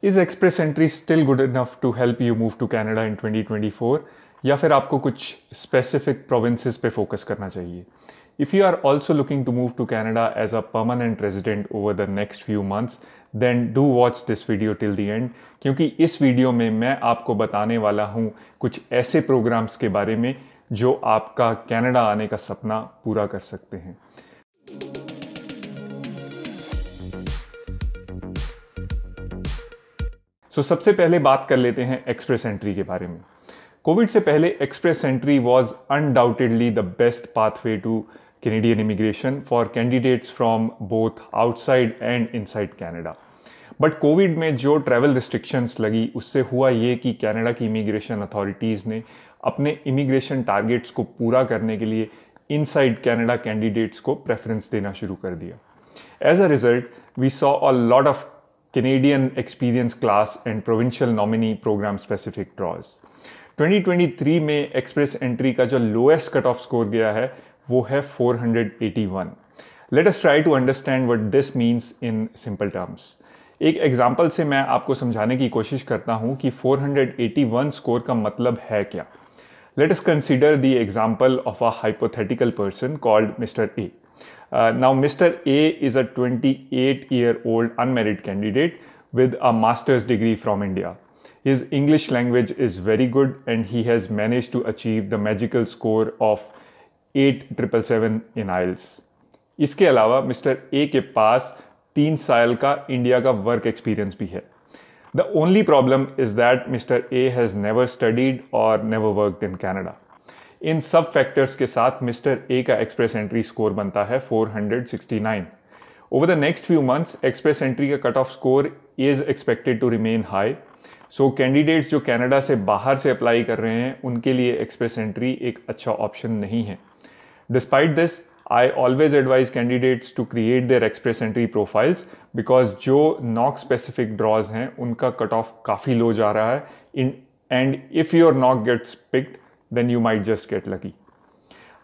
Is express entry still good enough to help you move to Canada in 2024 या फिर आपको कुछ specific provinces पे फोकस करना चाहिए? If you are also looking to move to Canada as a permanent resident over the next few months then do watch this video till the end, क्योंकि इस video में मैं आपको बताने वाला हूँ कुछ ऐसे प्रोग्राम्स के बारे में जो आपका कनाडा आने का सपना पूरा कर सकते हैं। सबसे पहले बात कर लेते हैं एक्सप्रेस एंट्री के बारे में। कोविड से पहले express entry was undoubtedly the best pathway two Canadian immigration for candidates from both outside and inside Canada. But Covid में जो ट्रैवल रिस्ट्रिक्शंस लगी उससे हुआ ये कि कनाडा की इमिग्रेशन अथॉरिटीज़ ने अपने इमिग्रेशन टारगेट्स को पूरा करने के लिए इनसाइड कनाडा कैंडिडेट्स को प्रेफरेंस देना शुरू कर दिया। As a result we saw a lot of Canadian Experience Class and Provincial Nominee Program Specific Draws। 2023 में एक्सप्रेस एंट्री का जो लोएस्ट कट ऑफ स्कोर गया है वो है 481। Let us try to understand what this means in simple terms. एक example से मैं आपको समझाने की कोशिश करता हूं कि 481 स्कोर का मतलब है क्या। Let us consider the example of a hypothetical person called mister A. Now, Mr. A is a 28-year-old unmarried candidate with a master's degree from India. His English language is very good and he has managed to achieve the magical score of 8,777 in IELTS. इसके अलावा mister A के पास 3 साल का India का work experience भी है। The only problem is that Mr. A has never studied or never worked in Canada. इन सब factors के साथ मिस्टर ए का एक्सप्रेस एंट्री स्कोर बनता है 469। Over the next few months express entry का cut off score is expected to remain high. So candidates जो Canada से बाहर से अप्लाई कर रहे हैं उनके लिए एक्सप्रेस एंट्री एक अच्छा ऑप्शन नहीं है। Despite this I always advise candidates to create their express entry profiles because जो नॉक स्पेसिफिक ड्रॉज हैं उनका कट ऑफ काफ़ी लो जा रहा है and if your NOC gets picked then you might just get lucky।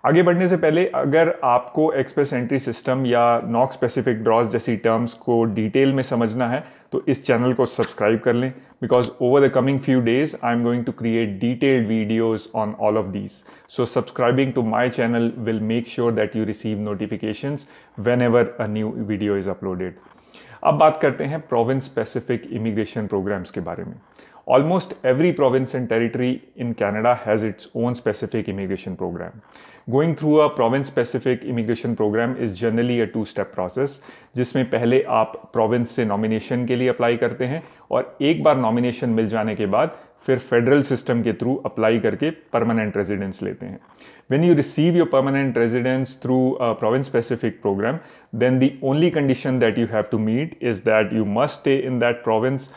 आगे बढ़ने से पहले अगर आपको एक्सप्रेस एंट्री सिस्टम या नॉक स्पेसिफिक ड्रॉज जैसी टर्म्स को डिटेल में समझना है तो इस चैनल को सब्सक्राइब कर लें because over the coming few days I am going to create detailed videos on all of these. So subscribing to my channel will make sure that you receive notifications whenever a new video is uploaded. अब बात करते हैं province specific immigration programmes के बारे में। Almost every province and territory in Canada has its own specific immigration program. Going through a province-specific immigration program is generally a two-step process, जिसमें पहले आप province से nomination के लिए apply करते हैं और एक बार nomination मिल जाने के बाद फिर federal system के through apply करके permanent residence लेते हैं। When you receive your permanent residence through a province-specific program, then the only condition that you have to meet is that you must stay in that province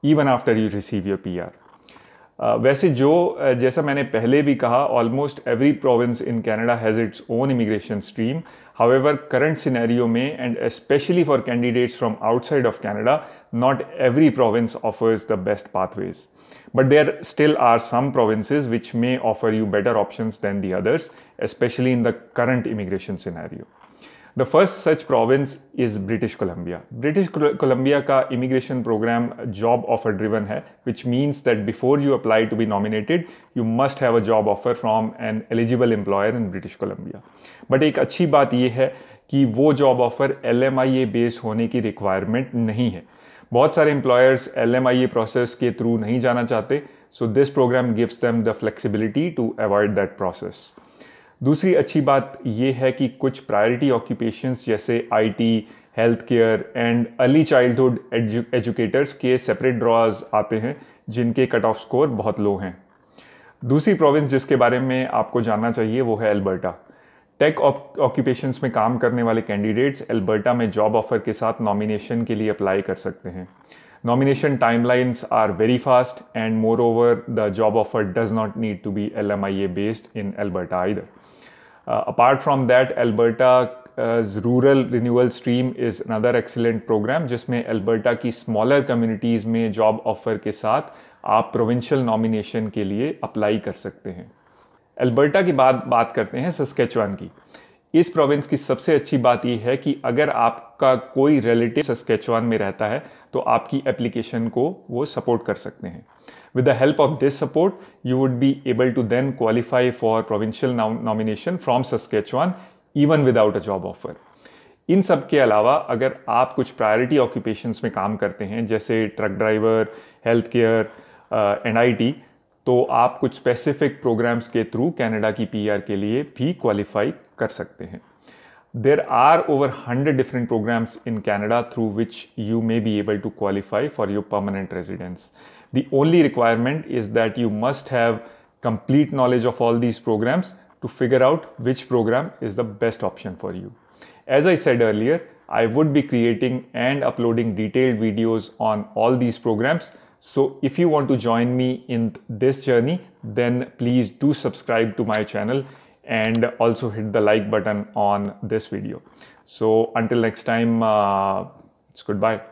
even after you receive your PR। वैसे जैसा मैंने पहले भी कहा almost every province in Canada has its own immigration stream। However, current scenario में and especially for candidates from outside of Canada, not every province offers the best pathways। But there still are some provinces which may offer you better options than the others, especially in the current immigration scenario। The first such province is British Columbia। British Columbia का immigration program job offer driven है, which means that before you apply to be nominated, you must have a job offer from an eligible employer in British Columbia। But एक अच्छी बात ये है कि वो job offer LMIA based होने की requirement नहीं है। बहुत सारे employers LMIA process के through नहीं जाना चाहते, so this program gives them the flexibility to avoid that process। दूसरी अच्छी बात यह है कि कुछ प्रायोरिटी ऑक्यूपेशंस जैसे IT, health care and early childhood educators के सेपरेट ड्रॉज आते हैं जिनके कट ऑफ स्कोर बहुत लो हैं। दूसरी प्रोविंस जिसके बारे में आपको जानना चाहिए वो है अल्बर्टा। टेक ऑक्यूपेशंस में काम करने वाले कैंडिडेट्स अल्बर्टा में जॉब ऑफर के साथ नॉमिनेशन के लिए अप्लाई कर सकते हैं। Nomination timelines are very fast and moreover the job offer does not need to be LMIA based in Alberta either। Apart from that, Alberta's rural renewal stream is another excellent program जिसमें Alberta की smaller communities में job offer के साथ आप provincial nomination के लिए apply कर सकते हैं। Alberta की बात करते हैं Saskatchewan की। इस प्रोविंस की सबसे अच्छी बात यह है कि अगर आपका कोई रिलेटिव सस्केचुआन में रहता है तो आपकी एप्लीकेशन को वो सपोर्ट कर सकते हैं. With the help of this support, you would be able to then qualify for provincial nomination from Saskatchewan even without a job offer. इन सब के अलावा अगर आप कुछ प्रायोरिटी ऑक्यूपेशंस में काम करते हैं जैसे truck driver, health care, NIT, तो आप कुछ स्पेसिफिक प्रोग्राम्स के थ्रू कनाडा की PR के लिए भी क्वालिफाई कर सकते हैं. There are over 100 different programs in Canada through which you may be able to qualify for your permanent residence. The only requirement is that you must have complete knowledge of all these programs to figure out which program is the best option for you. As I said earlier, I would be creating and uploading detailed videos on all these programs. So if you want to join me in this journey, then please do subscribe to my channel and also hit the like button on this video. So until next time, it's goodbye.